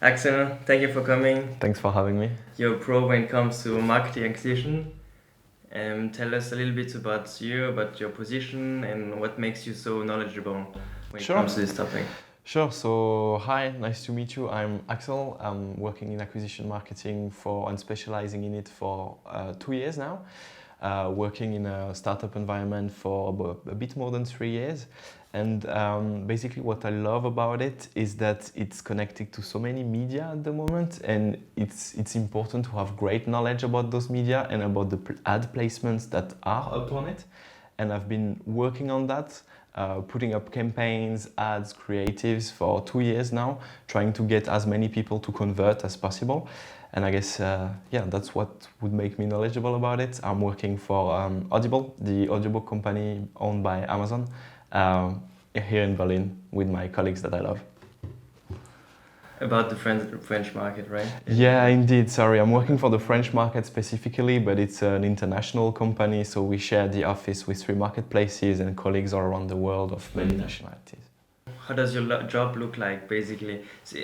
Axel, thank you for coming. Thanks for having me. You're a pro when it comes to marketing acquisition. Tell us a little bit about you, about your position, and what makes you so knowledgeable when it Sure. comes to this topic. Sure. So, hi, nice to meet you. I'm Axel. I'm working in acquisition marketing and specializing in it for 2 years now. Working in a startup environment for a bit more than 3 years. And basically, what I love about it is that it's connected to so many media at the moment, and it's important to have great knowledge about those media and about the ad placements that are upon it. And I've been working on that. Putting up campaigns, ads, creatives for 2 years now, trying to get as many people to convert as possible. And I guess, that's what would make me knowledgeable about it. I'm working for Audible, the audiobook company owned by Amazon, here in Berlin with my colleagues that I love. About the French market, right? Yeah, indeed. Sorry, I'm working for the French market specifically, but it's an international company, so we share the office with 3 marketplaces and colleagues all around the world of many nationalities. How does your job look like, basically? So,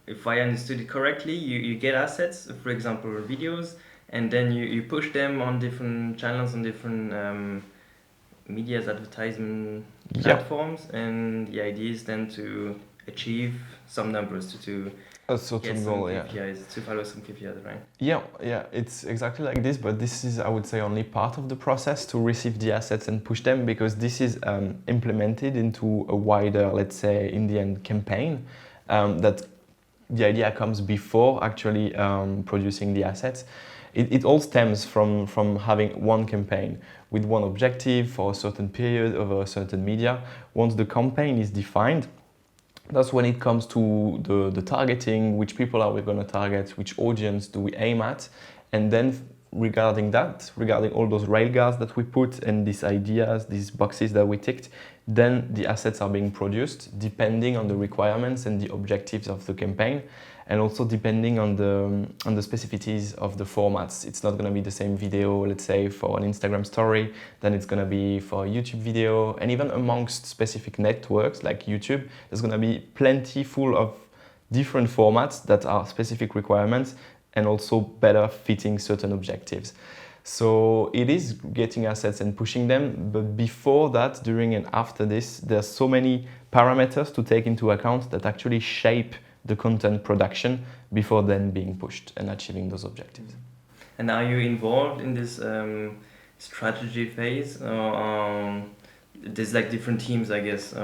if I understood it correctly, you get assets, for example, videos, and then you push them on different channels, on different media's advertisement platforms, and the idea is then to achieve some numbers, to A get certain some goal, yeah. KPIs, to follow some KPIs, right? Yeah, it's exactly like this, but this is, I would say, only part of the process to receive the assets and push them, because this is implemented into a wider, let's say, in the end, campaign that the idea comes before actually producing the assets. It all stems from having one campaign with one objective for a certain period over a certain media. Once the campaign is defined, that's when it comes to the targeting, which people are we going to target, which audience do we aim at, and then regarding all those railguards that we put and these ideas, these boxes that we ticked, then the assets are being produced depending on the requirements and the objectives of the campaign, and also depending on the specificities of the formats. It's not going to be the same video, let's say, for an Instagram story, then it's going to be for a YouTube video, and even amongst specific networks like YouTube, there's going to be plenty full of different formats that are specific requirements and also better fitting certain objectives. So it is getting assets and pushing them, but before that, during and after this, there's so many parameters to take into account that actually shape the content production before then being pushed and achieving those objectives. And are you involved in this strategy phase? There's like different teams, I guess.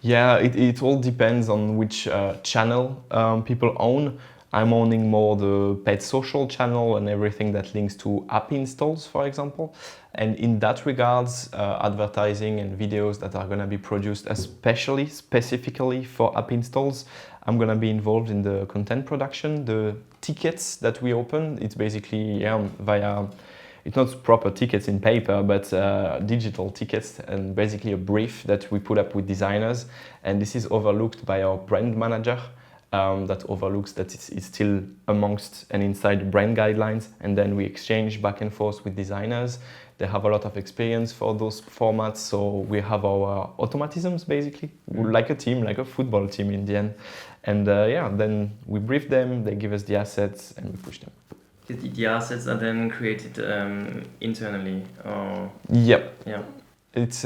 Yeah, it all depends on which channel people own. I'm owning more the pet social channel and everything that links to app installs, for example. And in that regards, advertising and videos that are going to be produced specifically for app installs, I'm going to be involved in the content production, the tickets that we open. It's basically via, it's not proper tickets in paper, but digital tickets, and basically a brief that we put up with designers. And this is overlooked by our brand manager. That overlooks that it's still amongst and inside brand guidelines, and then we exchange back and forth with designers. They have a lot of experience for those formats, so we have our automatisms basically, like a team, like a football team in the end. And then we brief them, they give us the assets, and we push them. The assets are then created internally? Yep. Yeah. It's,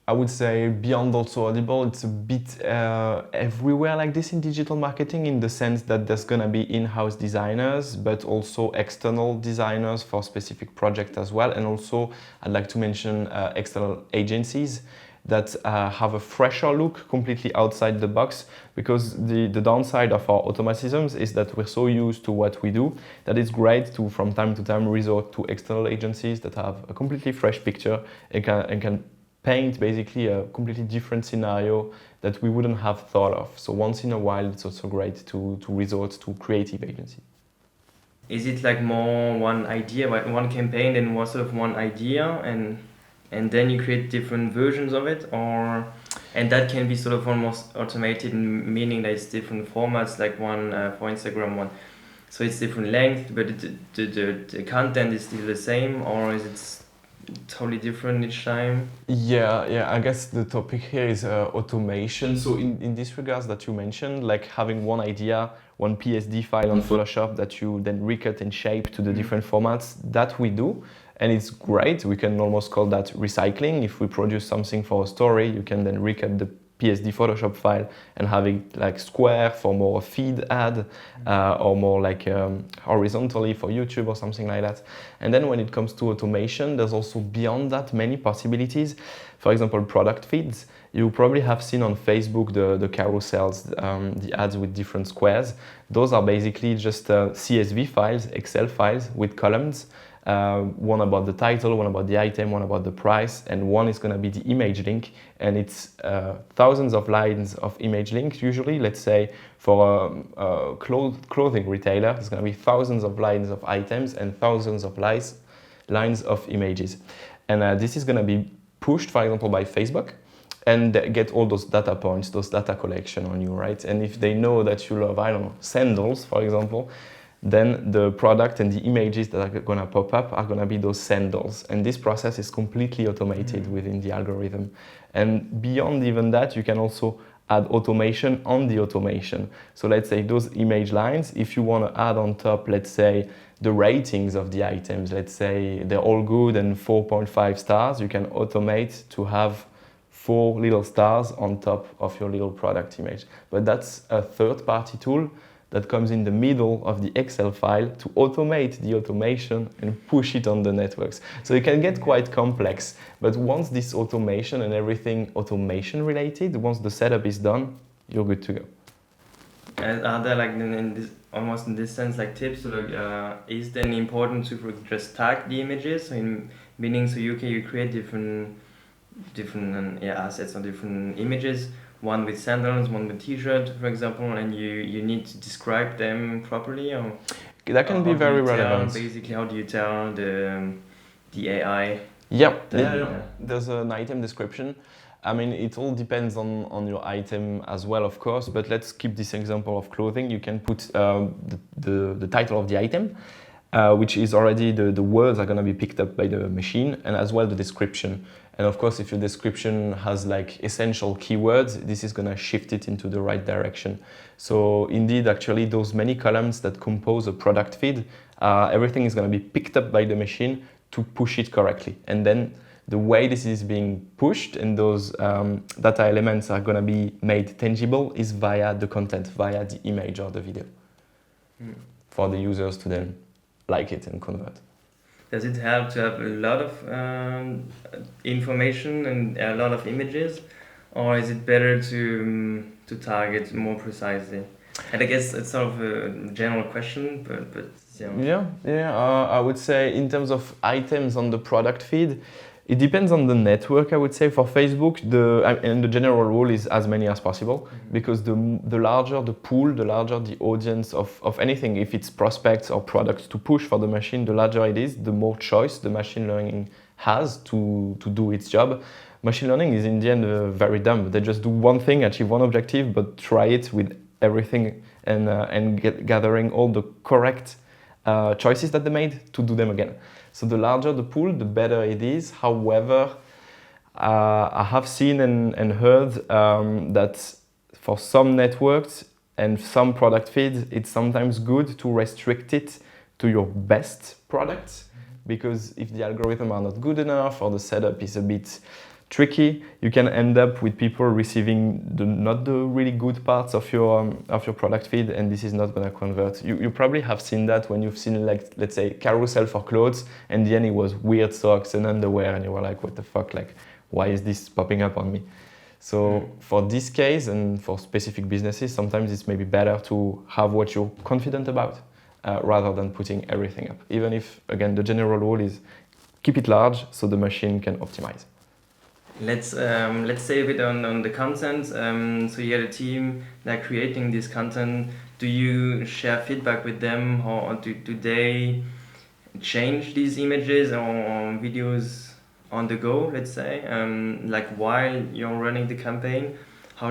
I would say beyond also Audible, it's a bit everywhere like this in digital marketing, in the sense that there's going to be in-house designers, but also external designers for specific projects as well. And also I'd like to mention external agencies that have a fresher look, completely outside the box, because the downside of our automatisms is that we're so used to what we do that it's great to from time to time resort to external agencies that have a completely fresh picture and can paint basically a completely different scenario that we wouldn't have thought of. So once in a while, it's also great to resort to creative agency. Is it like more one idea, like one campaign, and more sort of one idea, and then you create different versions of it, and that can be sort of almost automated, meaning that it's different formats, like one for Instagram, one, so it's different length, but the content is still the same, or is it totally different each time? Yeah. I guess the topic here is automation. So in this regards that you mentioned, like having one idea, one PSD file on Photoshop that you then recut and shape to the different formats, that we do. And it's great. We can almost call that recycling. If we produce something for a story, you can then recut the PSD Photoshop file and have it like square for more feed ad or more like horizontally for YouTube or something like that. And then when it comes to automation, there's also beyond that many possibilities. For example, product feeds. You probably have seen on Facebook the carousels, the ads with different squares. Those are basically just CSV files, Excel files with columns. One about the title, one about the item, one about the price, and one is going to be the image link. And it's thousands of lines of image links usually. Let's say for a clothing retailer, there's going to be thousands of lines of items and thousands of lines of images. And this is going to be pushed, for example, by Facebook, and get all those data points, those data collection on you, right? And if they know that you love, I don't know, sandals, for example, then the product and the images that are going to pop up are going to be those sandals. And this process is completely automated within the algorithm. And beyond even that, you can also add automation on the automation. So let's say those image lines, if you want to add on top, let's say, the ratings of the items, let's say they're all good and 4.5 stars, you can automate to have 4 little stars on top of your little product image. But that's a third-party tool that comes in the middle of the Excel file to automate the automation and push it on the networks. So it can get quite complex, but once this automation and everything automation related, once the setup is done, you're good to go. And are there like in this almost in this sense like tips? So like, is then important to just tag the images? So meaning so you create different assets or different images. One with sandals, one with t-shirt, for example, and you need to describe them properly, or that can be very relevant. Basically, how do you tell the AI? Yeah. There's an item description. I mean, it all depends on your item as well, of course, but let's keep this example of clothing. You can put the title of the item, which is already the words are going to be picked up by the machine, and as well the description. And of course, if your description has like essential keywords, this is going to shift it into the right direction. So indeed, actually, those many columns that compose a product feed, everything is going to be picked up by the machine to push it correctly. And then the way this is being pushed and those data elements are going to be made tangible is via the content, via the image or the video, for the users to then like it and convert. Does it help to have a lot of information and a lot of images, or is it better to target more precisely? And I guess it's sort of a general question, but yeah. I would say in terms of items on the product feed, it depends on the network. I would say for Facebook, the general rule is as many as possible, because the larger the pool, the larger the audience of anything. If it's prospects or products to push for the machine, the larger it is, the more choice the machine learning has to do its job. Machine learning is in the end very dumb. They just do one thing, achieve one objective, but try it with everything and gathering all the correct choices that they made to do them again. So the larger the pool, the better it is. However, I have seen and heard that for some networks and some product feeds, it's sometimes good to restrict it to your best products, because if the algorithm are not good enough or the setup is a bit tricky, you can end up with people receiving not the really good parts of your product feed, and this is not going to convert. You probably have seen that when you've seen, like, let's say, carousel for clothes, and the end it was weird socks and underwear, and you were like, what the fuck, like, why is this popping up on me? So for this case and for specific businesses, sometimes it's maybe better to have what you're confident about rather than putting everything up, even if, again, the general rule is keep it large so the machine can optimize. Let's say a bit on the content. So you had a team that creating this content. Do you share feedback with them, or do they change these images or videos on the go? Let's say, like while you're running the campaign, how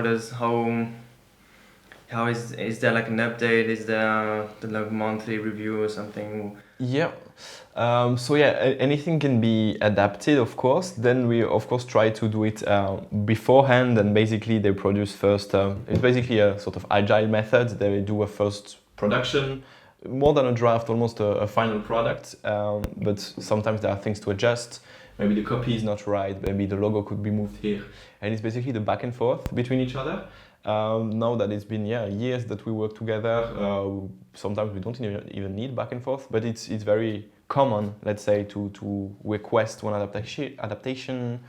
How is there like an update? Is there the like monthly review or something? Yeah. So yeah, anything can be adapted, of course. Then we, of course, try to do it beforehand, and basically they produce first. It's basically a sort of agile method. They do a first production, more than a draft, almost a final product. But sometimes there are things to adjust. Maybe the copy is not right. Maybe the logo could be moved here, and it's basically the back and forth between each other. Now that it's been years that we work together, sometimes we don't even need back and forth, but it's very common, let's say, to request one adaptation,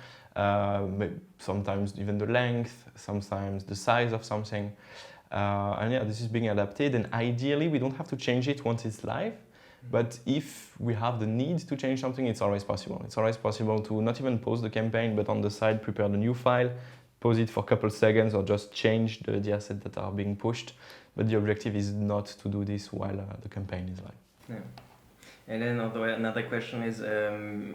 sometimes even the length, sometimes the size of something. And yeah, this is being adapted, and ideally we don't have to change it once it's live. But if we have the need to change something, it's always possible. It's always possible to not even pause the campaign, but on the side prepare the new file, pause it for a couple seconds, or just change the assets that are being pushed. But the objective is not to do this while the campaign is live. Yeah. And then another question is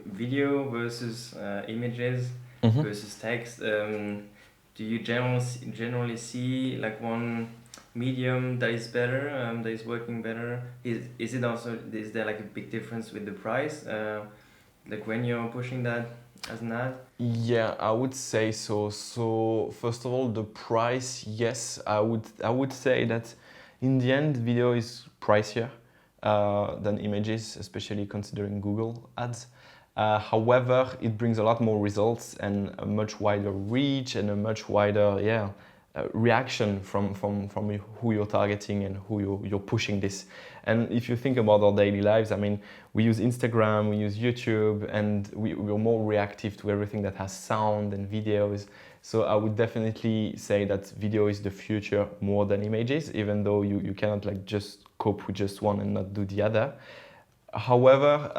video versus images versus text. Do you generally see like one medium that is better, that is working better? Is there like a big difference with the price, like when you're pushing that as an ad? Yeah, I would say so. So first of all, the price, yes, I would say that in the end, video is pricier than images, especially considering Google ads. However, it brings a lot more results and a much wider reach and a much wider reaction from who you're targeting and who you're pushing this. And if you think about our daily lives, I mean, we use Instagram, we use YouTube, and we're more reactive to everything that has sound and videos. So I would definitely say that video is the future more than images, even though you cannot like just cope with just one and not do the other. However,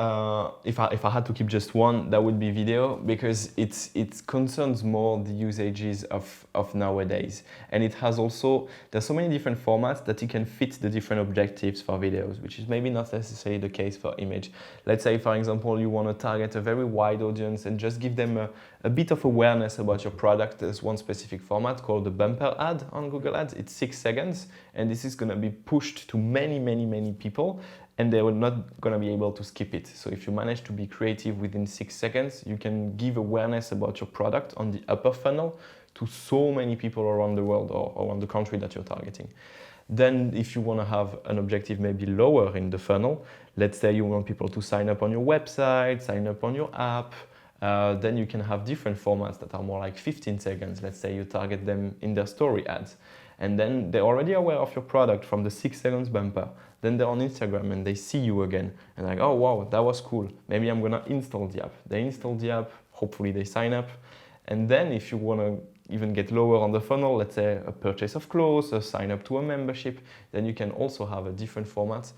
if I had to keep just one, that would be video, because it concerns more the usages of nowadays, and it has also, there's so many different formats that you can fit the different objectives for videos, which is maybe not necessarily the case for image. Let's say, for example, you want to target a very wide audience and just give them a bit of awareness about your product. There's one specific format called the bumper ad on Google Ads. It's 6 seconds, and this is going to be pushed to many people, and they will not going to be able to skip it. So if you manage to be creative within 6 seconds, you can give awareness about your product on the upper funnel to so many people around the world or around the country that you're targeting. Then if you want to have an objective maybe lower in the funnel, let's say you want people to sign up on your website, sign up on your app, then you can have different formats that are more like 15 seconds. Let's say you target them in their story ads. And then they're already aware of your product from the 6 seconds bumper. Then they're on Instagram and they see you again and like, oh wow, that was cool. Maybe I'm gonna install the app. They install the app, hopefully they sign up. And then if you wanna even get lower on the funnel, let's say a purchase of clothes, a sign up to a membership, then you can also have a different format,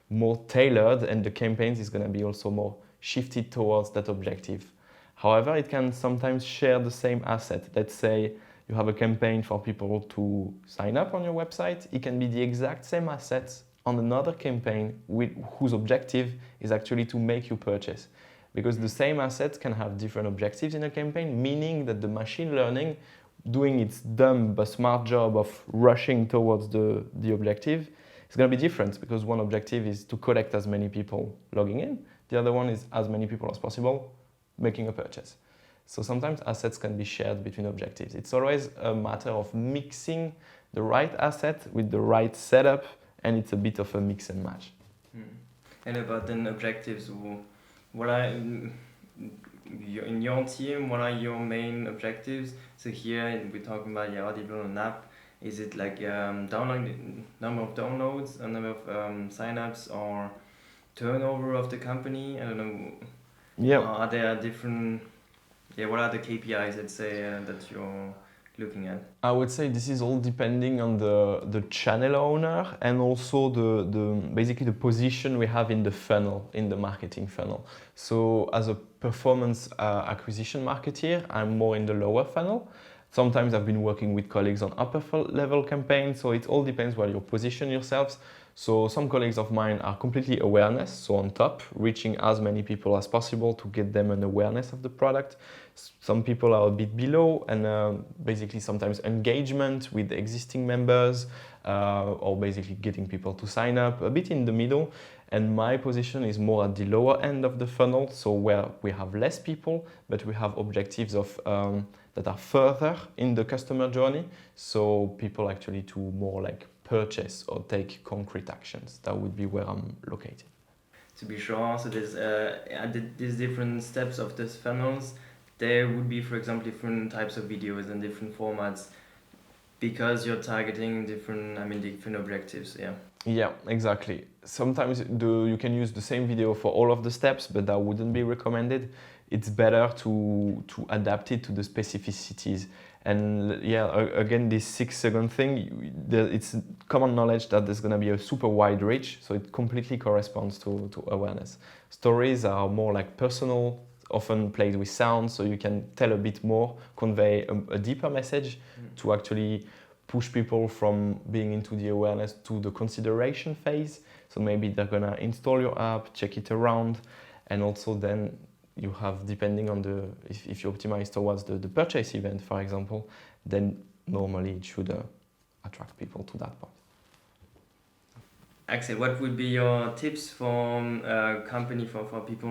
more tailored, and the campaigns is gonna be also more shifted towards that objective. However, it can sometimes share the same asset. Let's say you have a campaign for people to sign up on your website. It can be the exact same assets on another campaign whose objective is actually to make you purchase. Because the same assets can have different objectives in a campaign, meaning that the machine learning doing its dumb but smart job of rushing towards the objective is going to be different, because one objective is to collect as many people logging in. The other one is as many people as possible making a purchase. So sometimes assets can be shared between objectives. It's always a matter of mixing the right asset with the right setup, and it's a bit of a mix and match. And about then objectives, what are in your team? What are your main objectives? So here we're talking about develop an app. Is it like number of downloads, a number of signups, or turnover of the company? I don't know. Yeah. Are there different? What are the KPIs, let's say, that you're looking at? I would say this is all depending on the channel owner, and also basically the position we have in the funnel, in the marketing funnel. So as a performance acquisition marketeer, I'm more in the lower funnel. Sometimes I've been working with colleagues on upper level campaigns, so it all depends where you position yourselves. So some colleagues of mine are completely awareness, so on top, reaching as many people as possible to get them an awareness of the product. Some people are a bit below, and basically sometimes engagement with existing members, or basically getting people to sign up, a bit in the middle. And my position is more at the lower end of the funnel, so where we have less people, but we have objectives of that are further in the customer journey. So people actually to more like purchase or take concrete actions. That would be where I'm located. To be sure, so there's these different steps of these funnels. There would be, for example, different types of videos and different formats because you're targeting different objectives. Yeah. Yeah, exactly. Sometimes you can use the same video for all of the steps, but that wouldn't be recommended. It's better to adapt it to the specificities. And yeah, again, this 6-second thing, it's common knowledge that there's going to be a super wide reach, so it completely corresponds to awareness. Stories are more like personal, often played with sound, so you can tell a bit more, convey a deeper message to actually push people from being into the awareness to the consideration phase. So maybe they're gonna install your app, check it around, and also then you have, depending on if you optimize towards the purchase event, for example, then normally it should attract people to that point. Axel, what would be your tips for a company, for people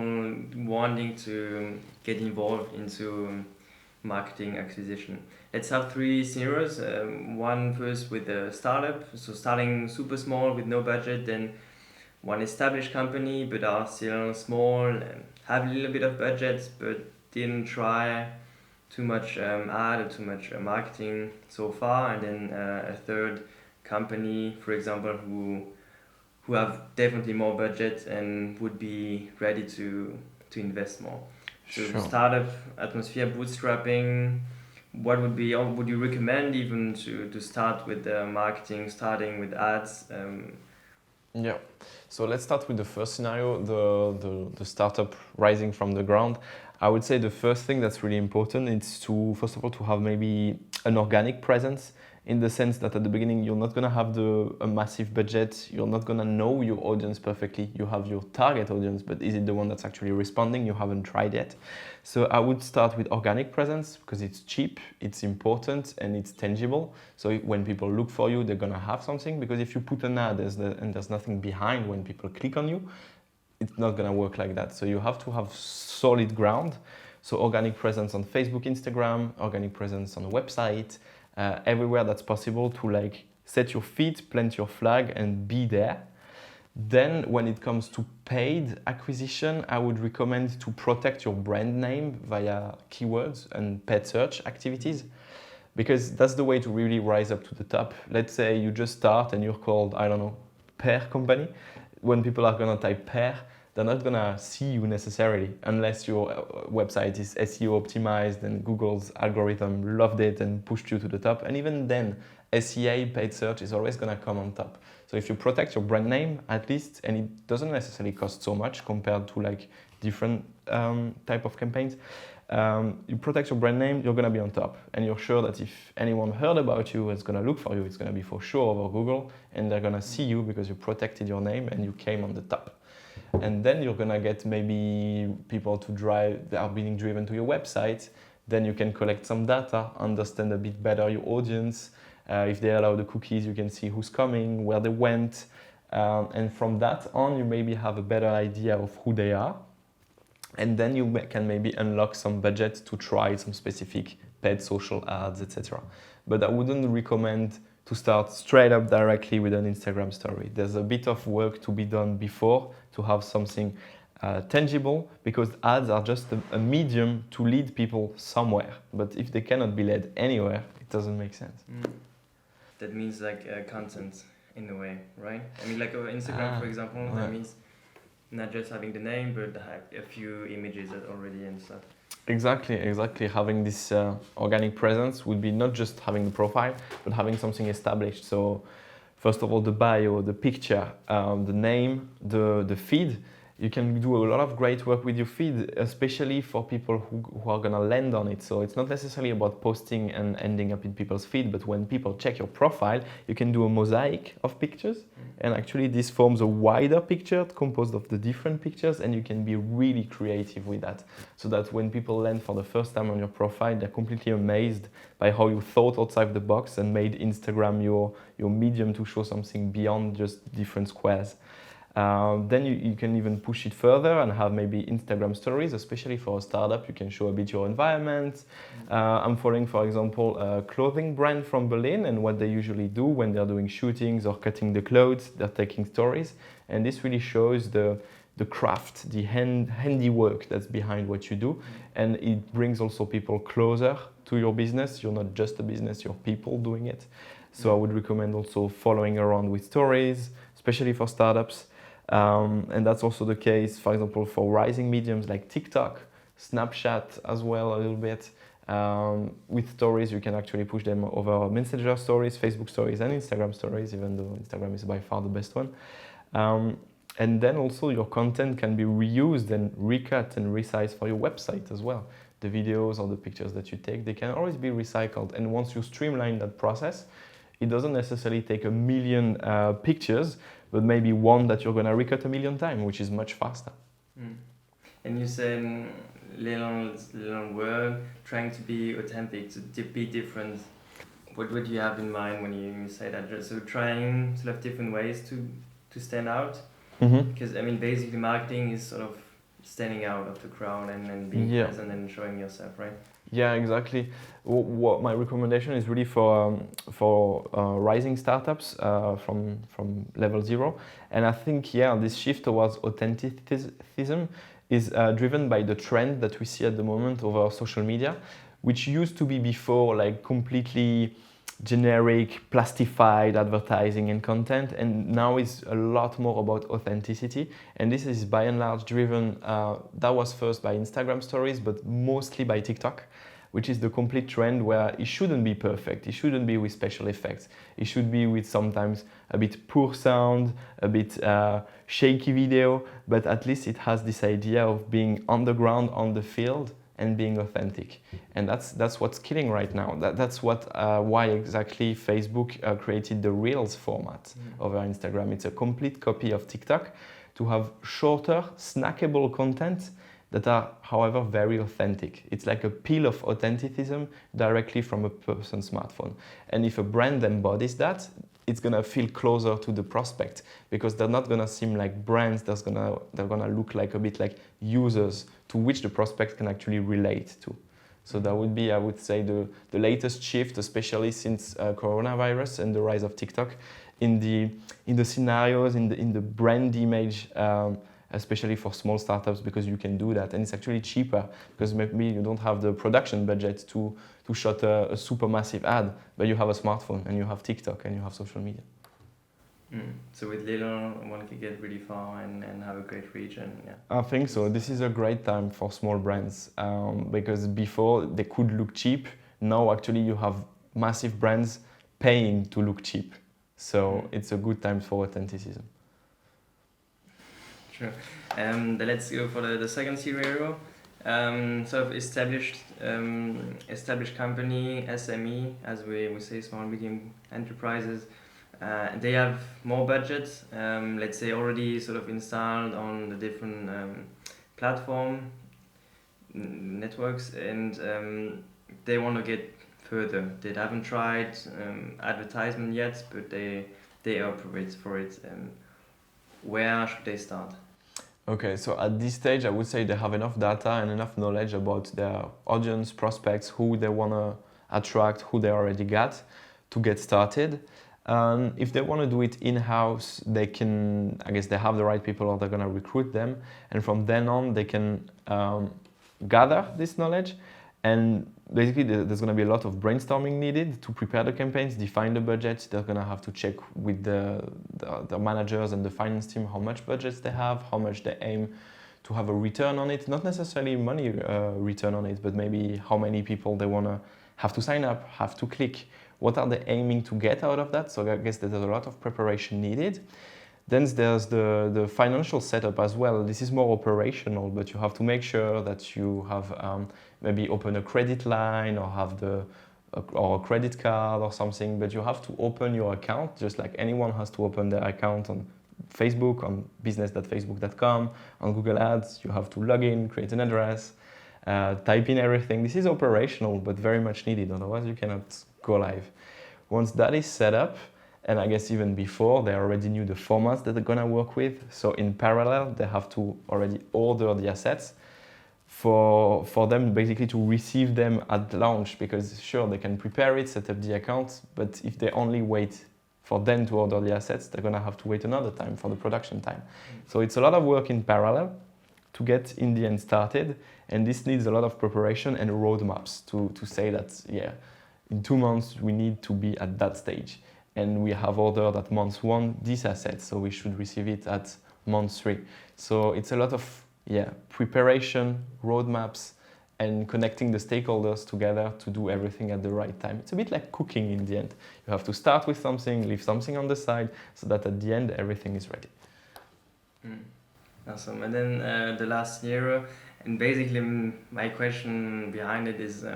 wanting to get involved into marketing acquisition? Let's have 3 scenarios. One first with a startup, so starting super small with no budget, then one established company but are still small and have a little bit of budget but didn't try too much ad or too much marketing so far, and then a third company, for example, who have definitely more budget and would be ready to invest more. So Sure. startup atmosphere, bootstrapping, what would you recommend even to start with marketing, starting with ads? Yeah, so let's start with the first scenario, the startup rising from the ground. I would say the first thing that's really important is to, first of all, to have maybe an organic presence, in the sense that at the beginning you're not going to have a massive budget, you're not going to know your audience perfectly. You have your target audience, but is it the one that's actually responding? You haven't tried yet. So I would start with organic presence because it's cheap, it's important, and it's tangible. So when people look for you, they're going to have something, because if you put an ad and there's nothing behind when people click on you, it's not going to work like that. So you have to have solid ground. So organic presence on Facebook, Instagram, organic presence on a website, everywhere that's possible to like set your feet, plant your flag, and be there. Then when it comes to paid acquisition, I would recommend to protect your brand name via keywords and paid search activities, because that's the way to really rise up to the top. Let's say you just start and you're called, I don't know, Pear Company. When people are gonna type Pear, they're not gonna see you necessarily unless your website is SEO optimized and Google's algorithm loved it and pushed you to the top. And even then, SEA, paid search, is always gonna come on top. So if you protect your brand name, at least, and it doesn't necessarily cost so much compared to like different type of campaigns, you protect your brand name, you're gonna be on top. And you're sure that if anyone heard about you, is gonna look for you, it's gonna be for sure over Google, and they're gonna see you because you protected your name and you came on the top. And then you're gonna get maybe people that are being driven to your website. Then you can collect some data, understand a bit better your audience. If they allow the cookies, you can see who's coming, where they went. And from that on, you maybe have a better idea of who they are. And then you can maybe unlock some budget to try some specific paid social ads, etc. But I wouldn't recommend to start straight up directly with an Instagram story. There's a bit of work to be done before to have something tangible, because ads are just a medium to lead people somewhere. But if they cannot be led anywhere, it doesn't make sense. That means like content in a way, right? I mean, like Instagram, for example, that means not just having the name, but a few images already and stuff. Exactly. Having this organic presence would be not just having the profile, but having something established. So first of all, the bio, the picture, the name, the feed, You can do a lot of great work with your feed, especially for people who are gonna land on it. So it's not necessarily about posting and ending up in people's feed, but when people check your profile, you can do a mosaic of pictures. And actually this forms a wider picture composed of the different pictures, and you can be really creative with that. So that when people land for the first time on your profile, they're completely amazed by how you thought outside the box and made Instagram your medium to show something beyond just different squares. Then you can even push it further and have maybe Instagram stories, especially for a startup. You can show a bit your environment. I'm following, for example, a clothing brand from Berlin, and what they usually do when they're doing shootings or cutting the clothes, they're taking stories. And this really shows the craft, the handiwork that's behind what you do. And it brings also people closer to your business. You're not just a business, you're people doing it. So I would recommend also following around with stories, especially for startups. And that's also the case, for example, for rising mediums like TikTok, Snapchat as well a little bit. With stories, you can actually push them over Messenger stories, Facebook stories, and Instagram stories, even though Instagram is by far the best one. And then also your content can be reused and recut and resized for your website as well. The videos or the pictures that you take, they can always be recycled. And once you streamline that process, it doesn't necessarily take 1 million pictures, but maybe one that you're gonna recut 1 million times, which is much faster. And you said little word, trying to be authentic, to be different. What would you have in mind when you say that? So trying to have different ways to stand out? Because I mean, basically marketing is sort of standing out of the crowd and being present and showing yourself, right? Yeah, exactly. What my recommendation is really for rising startups from level 0, and I think this shift towards authenticism is driven by the trend that we see at the moment over social media, which used to be before like completely generic, plastified advertising and content, and now is a lot more about authenticity. And this is by and large driven, that was first by Instagram stories, but mostly by TikTok, which is the complete trend where it shouldn't be perfect, it shouldn't be with special effects, it should be with sometimes a bit poor sound, a bit shaky video, but at least it has this idea of being on the ground, on the field, and being authentic. And that's what's killing right now. That's why exactly Facebook created the Reels format over Instagram. It's a complete copy of TikTok to have shorter, snackable content that are, however, very authentic. It's like a peel of authenticism directly from a person's smartphone. And if a brand embodies that, it's gonna feel closer to the prospect, because they're not gonna seem like brands, they're gonna look like a bit like users to which the prospect can actually relate to. So that would be, I would say, the latest shift, especially since coronavirus and the rise of TikTok, in the scenarios, in the brand image, especially for small startups, because you can do that. And it's actually cheaper, because maybe you don't have the production budget to shoot a super massive ad, but you have a smartphone and you have TikTok and you have social media. So with little, one can get really far and have a great reach. And I think so. This is a great time for small brands, because before they could look cheap. Now actually you have massive brands paying to look cheap. So it's a good time for authenticism. Sure. Let's go for the second scenario. Sort of established company, SME, as we say, small medium enterprises. They have more budget, let's say already sort of installed on the different platform networks, and they want to get further. They haven't tried advertisement yet, but they are prepared for it. Where should they start? Okay, so at this stage, I would say they have enough data and enough knowledge about their audience, prospects, who they want to attract, who they already got, to get started. If they want to do it in-house, they can, I guess they have the right people, or they're going to recruit them. And from then on, they can gather this knowledge. And basically, there's going to be a lot of brainstorming needed to prepare the campaigns, define the budget. They're going to have to check with the managers and the finance team how much budgets they have, how much they aim to have a return on it. Not necessarily money return on it, but maybe how many people they want to have to sign up, have to click. What are they aiming to get out of that? So I guess there's a lot of preparation needed. Then there's the financial setup as well. This is more operational, but you have to make sure that you have maybe open a credit line or have or a credit card or something, but you have to open your account just like anyone has to open their account on Facebook, on business.facebook.com, on Google Ads. You have to log in, create an address, type in everything. This is operational, but very much needed, otherwise you cannot go live. Once that is set up, and I guess even before, they already knew the formats that they're gonna work with. So in parallel, they have to already order the assets for them basically to receive them at launch, because sure, they can prepare it, set up the account, but if they only wait for them to order the assets, they're gonna have to wait another time for the production time. So it's a lot of work in parallel to get in the end started, and this needs a lot of preparation and roadmaps to say that, yeah, in 2 months we need to be at that stage. And we have ordered at month 1 this asset, so we should receive it at month 3. So it's a lot of preparation, roadmaps, and connecting the stakeholders together to do everything at the right time. It's a bit like cooking in the end. You have to start with something, leave something on the side, so that at the end everything is ready. Awesome. And then the last year, and basically my question behind it is,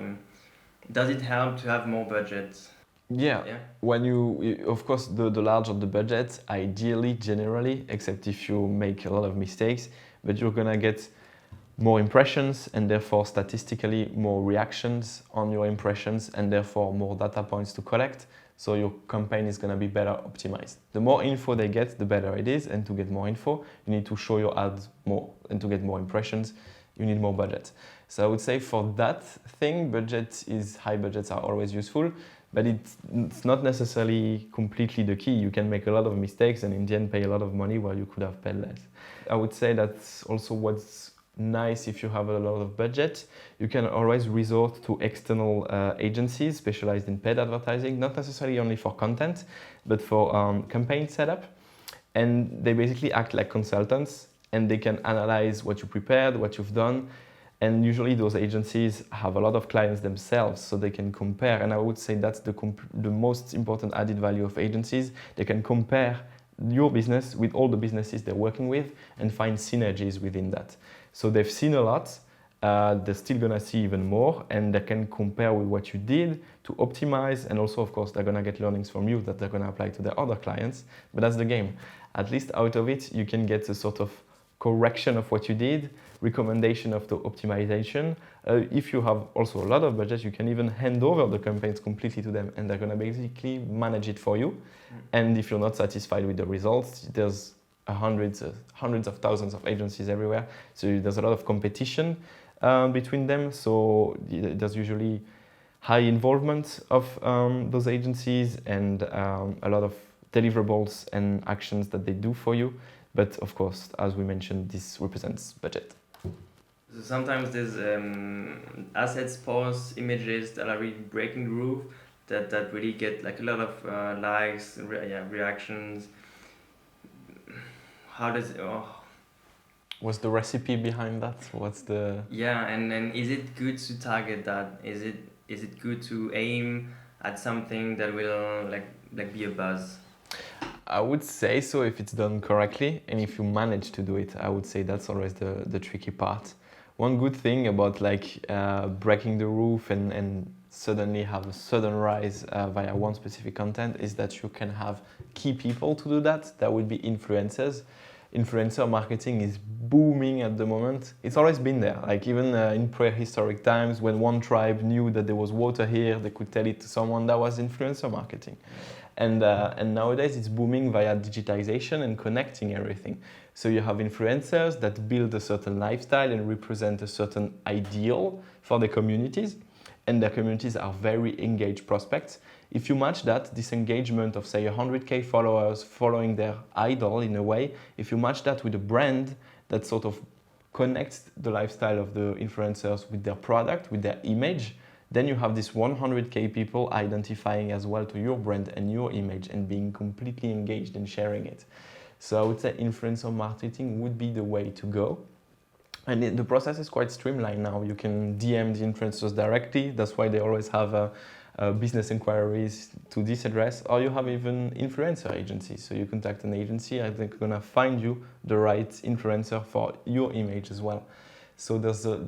does it help to have more budget? Yeah. When you of course, the larger the budget, ideally, generally, except if you make a lot of mistakes, but you're gonna get more impressions and therefore statistically more reactions on your impressions and therefore more data points to collect. So your campaign is gonna be better optimized. The more info they get, the better it is. And to get more info, you need to show your ads more. And to get more impressions, you need more budget. So I would say for that thing, high budgets are always useful. But it's not necessarily completely the key. You can make a lot of mistakes and in the end pay a lot of money while you could have paid less. I would say that's also what's nice if you have a lot of budget. You can always resort to external agencies specialized in paid advertising, not necessarily only for content, but for campaign setup. And they basically act like consultants, and they can analyze what you prepared, what you've done. And usually those agencies have a lot of clients themselves, so they can compare. And I would say that's the most important added value of agencies. They can compare your business with all the businesses they're working with and find synergies within that. So they've seen a lot, they're still gonna see even more, and they can compare with what you did to optimize. And also, of course, they're gonna get learnings from you that they're gonna apply to their other clients. But that's the game. At least out of it, you can get a sort of correction of what you did, recommendation of the optimization. If you have also a lot of budget, you can even hand over the campaigns completely to them, and they're going to basically manage it for you. And if you're not satisfied with the results, there's hundreds of thousands of agencies everywhere, so there's a lot of competition between them. So there's usually high involvement of those agencies and a lot of deliverables and actions that they do for you. But of course, as we mentioned, this represents budget. So sometimes there's assets, posts, images that are really breaking the roof, that really get like a lot of likes, reactions. How does it? What's the recipe behind that? What's the? Yeah, and is it good to target that? Is it good to aim at something that will like be a buzz? I would say so if it's done correctly, and if you manage to do it. I would say that's always the tricky part. One good thing about breaking the roof and suddenly have a sudden rise via one specific content is that you can have key people to do that. That would be influencers. Influencer marketing is booming at the moment. It's always been there. Like even in prehistoric times, when one tribe knew that there was water here, they could tell it to someone. That was influencer marketing. And nowadays it's booming via digitization and connecting everything. So you have influencers that build a certain lifestyle and represent a certain ideal for the communities. And their communities are very engaged prospects. If you match that, this engagement of say 100K followers following their idol in a way, if you match that with a brand that sort of connects the lifestyle of the influencers with their product, with their image, then you have this 100K people identifying as well to your brand and your image and being completely engaged and sharing it. So I would say influencer marketing would be the way to go. And the process is quite streamlined now. You can DM the influencers directly. That's why they always have business inquiries to this address, or you have even influencer agencies. So you contact an agency and they're gonna find you the right influencer for your image as well. So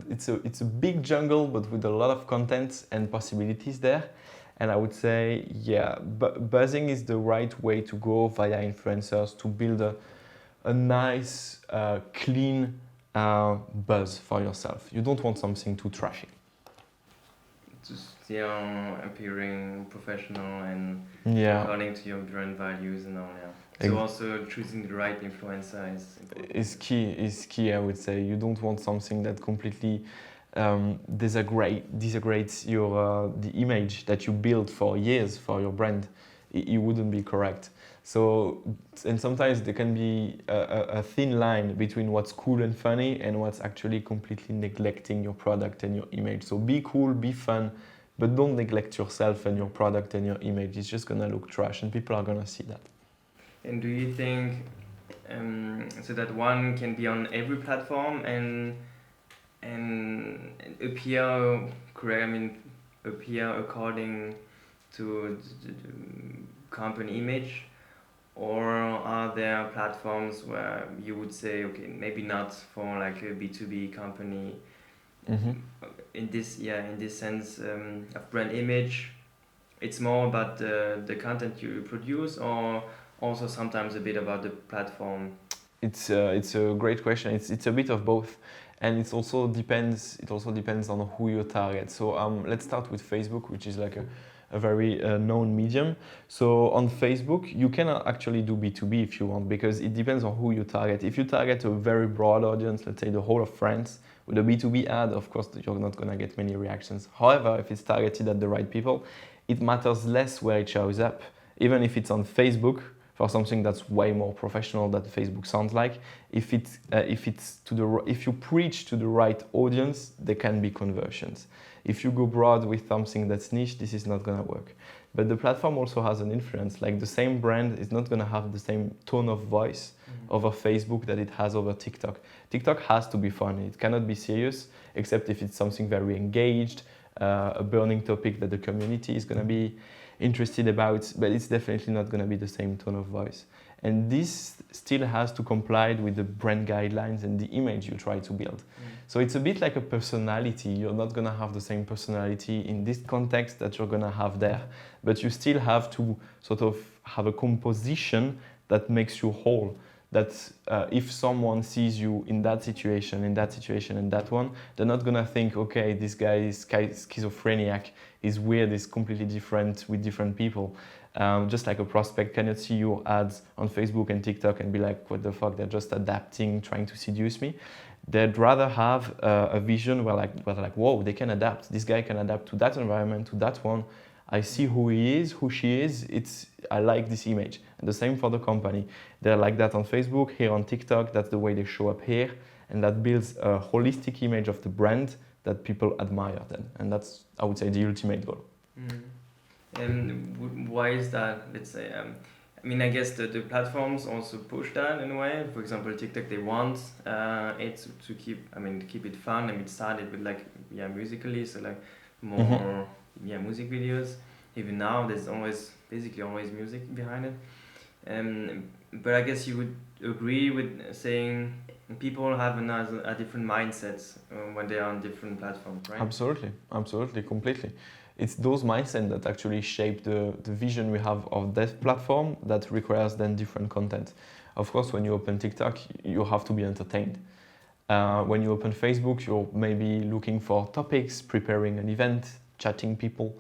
it's a big jungle, but with a lot of content and possibilities there. And I would say, yeah, buzzing is the right way to go via influencers to build a nice, clean buzz for yourself. You don't want something too trashy. Just appearing professional and Yeah, according to your brand values and all. Yeah. So also choosing the right influencer is important. is key. I would say you don't want something that completely degrades your the image that you built for years for your brand. It wouldn't be correct. So, and sometimes there can be a thin line between what's cool and funny and what's actually completely neglecting your product and your image. So be cool, be fun, but don't neglect yourself and your product and your image. It's just gonna look trash and people are gonna see that. And do you think so that one can be on every platform and appear correct? I mean, appear according to the company image, or are there platforms where you would say, okay, maybe not for like a B2B company, in this sense of brand image, it's more about the content you produce, or also sometimes a bit about the platform? It's a great question. It's a bit of both, and it also depends on who you target. So let's start with Facebook, which is like a very known medium. So on Facebook, you can actually do B2B if you want, because it depends on who you target. If you target a very broad audience, let's say the whole of France, with a B2B ad, of course, you're not gonna get many reactions. However, if it's targeted at the right people, it matters less where it shows up. Even if it's on Facebook, for something that's way more professional than Facebook sounds like, if you preach to the right audience, there can be conversions. If you go broad with something that's niche, this is not gonna work. But the platform also has an influence. Like the same brand is not gonna have the same tone of voice over Facebook that it has over TikTok. TikTok has to be funny. It cannot be serious, except if it's something very engaged, a burning topic that the community is gonna be interested about, but it's definitely not going to be the same tone of voice. And this still has to comply with the brand guidelines and the image you try to build. So it's a bit like a personality. You're not going to have the same personality in this context that you're going to have there, but you still have to sort of have a composition that makes you whole. That if someone sees you in that situation, and that one, they're not gonna think, okay, this guy is schizophrenic, is weird, is completely different with different people. Just like a prospect cannot see your ads on Facebook and TikTok and be like, what the fuck, they're just adapting, trying to seduce me. They'd rather have a vision where they're like, whoa, they can adapt. This guy can adapt to that environment, to that one. I see who he is, who she is. I like this image. And the same for the company. They're like that on Facebook, here on TikTok. That's the way they show up here. And that builds a holistic image of the brand that people admire then. And that's, I would say, the ultimate goal. And why is that? Let's say, I mean, I guess the platforms also push that in a way. For example, TikTok, they want it to keep it fun. I mean, it started with musically, so like more music videos. Even now, there's basically always music behind it. But I guess you would agree with saying people have a different mindsets when they are on different platforms, right? Absolutely, completely. It's those mindsets that actually shape the vision we have of that platform that requires then different content. Of course, when you open TikTok, you have to be entertained. When you open Facebook, you're maybe looking for topics, preparing an event, chatting people.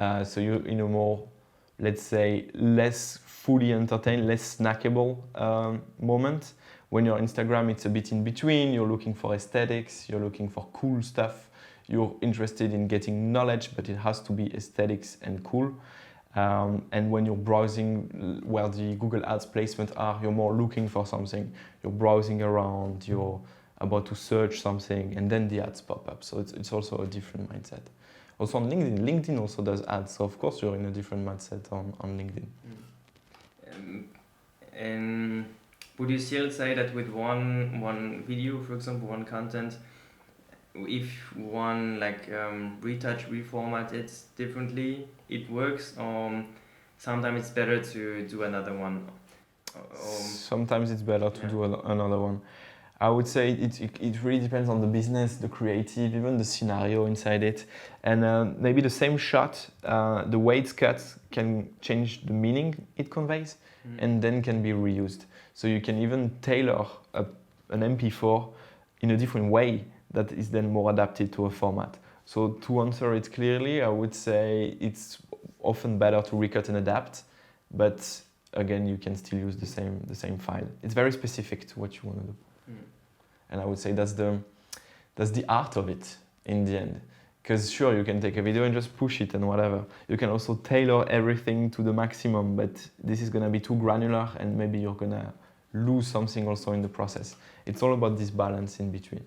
So you're in a more, let's say, less fully entertained, less snackable moment. When you're on Instagram, it's a bit in between. You're looking for aesthetics, you're looking for cool stuff. You're interested in getting knowledge, but it has to be aesthetics and cool. And when you're browsing where the Google Ads placement are, you're more looking for something. You're browsing around, you're about to search something, and then the ads pop up. So it's also a different mindset. Also on LinkedIn, LinkedIn also does ads. So of course you're in a different mindset on LinkedIn. And would you still say that with one video, for example, one content, if one like retouch, reformat it differently, it works, or sometimes it's better to do another one. Sometimes it's better to Yeah. do another one. I would say it really depends on the business, the creative, even the scenario inside it. And maybe the same shot, the way it's cut can change the meaning it conveys and then can be reused. So you can even tailor an MP4 in a different way that is then more adapted to a format. So to answer it clearly, I would say it's often better to recut and adapt, but again, you can still use the same file. It's very specific to what you want to do. And I would say that's the art of it in the end. Because sure, you can take a video and just push it and whatever. You can also tailor everything to the maximum, but this is gonna be too granular and maybe you're gonna lose something also in the process. It's all about this balance in between.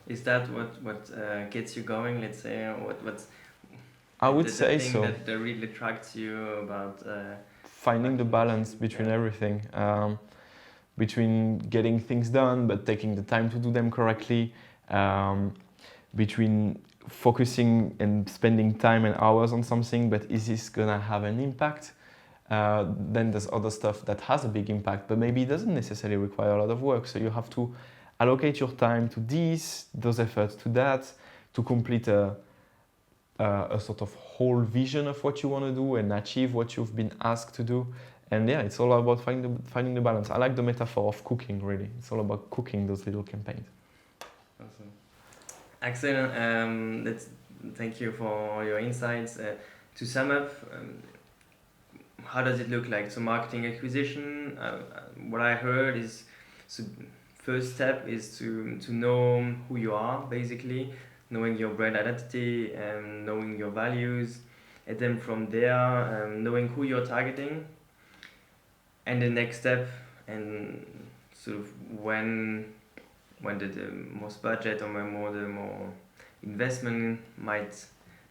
Is that what gets you going? Let's say what's I would the say thing so. that really attracts you about finding the balance between everything. Between getting things done but taking the time to do them correctly, between focusing and spending time and hours on something, but is this gonna have an impact? Then there's other stuff that has a big impact, but maybe it doesn't necessarily require a lot of work. So you have to allocate your time to those efforts to that, to complete a sort of whole vision of what you want to do and achieve what you've been asked to do. And yeah, it's all about finding the balance. I like the metaphor of cooking, really. It's all about cooking those little campaigns. Awesome. Axel, thank you for your insights. To sum up, how does it look like? So marketing acquisition, what I heard is, so first step is to know who you are, basically, knowing your brand identity and knowing your values. And then from there, knowing who you're targeting. And the next step, and sort of when the most budget or the more investment might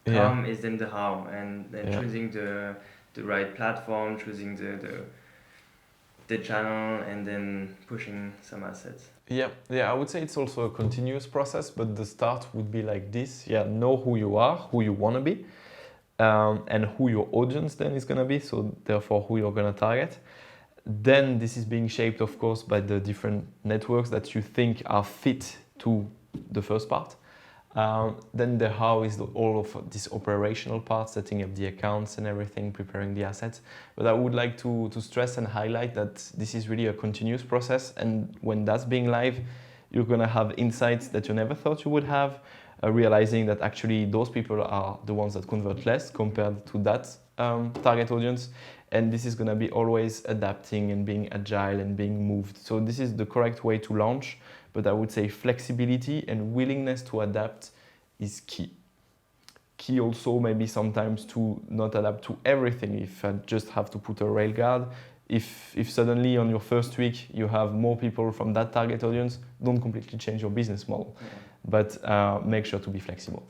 come, is then the how, and then choosing the right platform, choosing the channel, and then pushing some assets. Yeah, I would say it's also a continuous process, but the start would be like this. Yeah, know who you are, who you want to be, and who your audience then is going to be, so therefore who you're going to target. Then this is being shaped, of course, by the different networks that you think are fit to the first part. Then the how is all of this operational part, setting up the accounts and everything, preparing the assets. But I would like to stress and highlight that this is really a continuous process, and when that's being live, you're going to have insights that you never thought you would have, realizing that actually those people are the ones that convert less compared to that target audience. And this is going to be always adapting and being agile and being moved. So this is the correct way to launch, but I would say flexibility and willingness to adapt is key. Key also maybe sometimes to not adapt to everything. If I just have to put a railguard, if suddenly on your first week you have more people from that target audience, don't completely change your business model, but make sure to be flexible.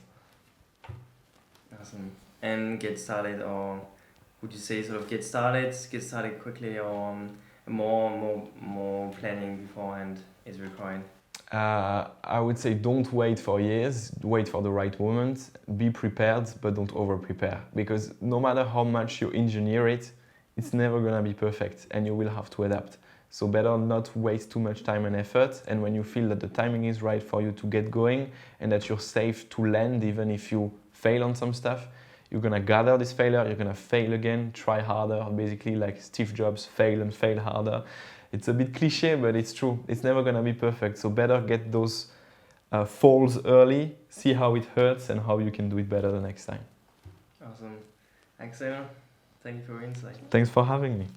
Awesome. And get started, or would you say sort of get started quickly, or more planning beforehand is required? I would say don't wait for years, wait for the right moment, be prepared, but don't over prepare, because no matter how much you engineer it, it's never gonna be perfect and you will have to adapt. So better not waste too much time and effort, and when you feel that the timing is right for you to get going and that you're safe to land even if you fail on some stuff, you're gonna gather this failure, you're gonna fail again, try harder, basically like Steve Jobs, fail and fail harder. It's a bit cliche, but it's true. It's never gonna be perfect, so better get those falls early, see how it hurts and how you can do it better the next time. Awesome. Axel, thank you for your insight. Thanks for having me.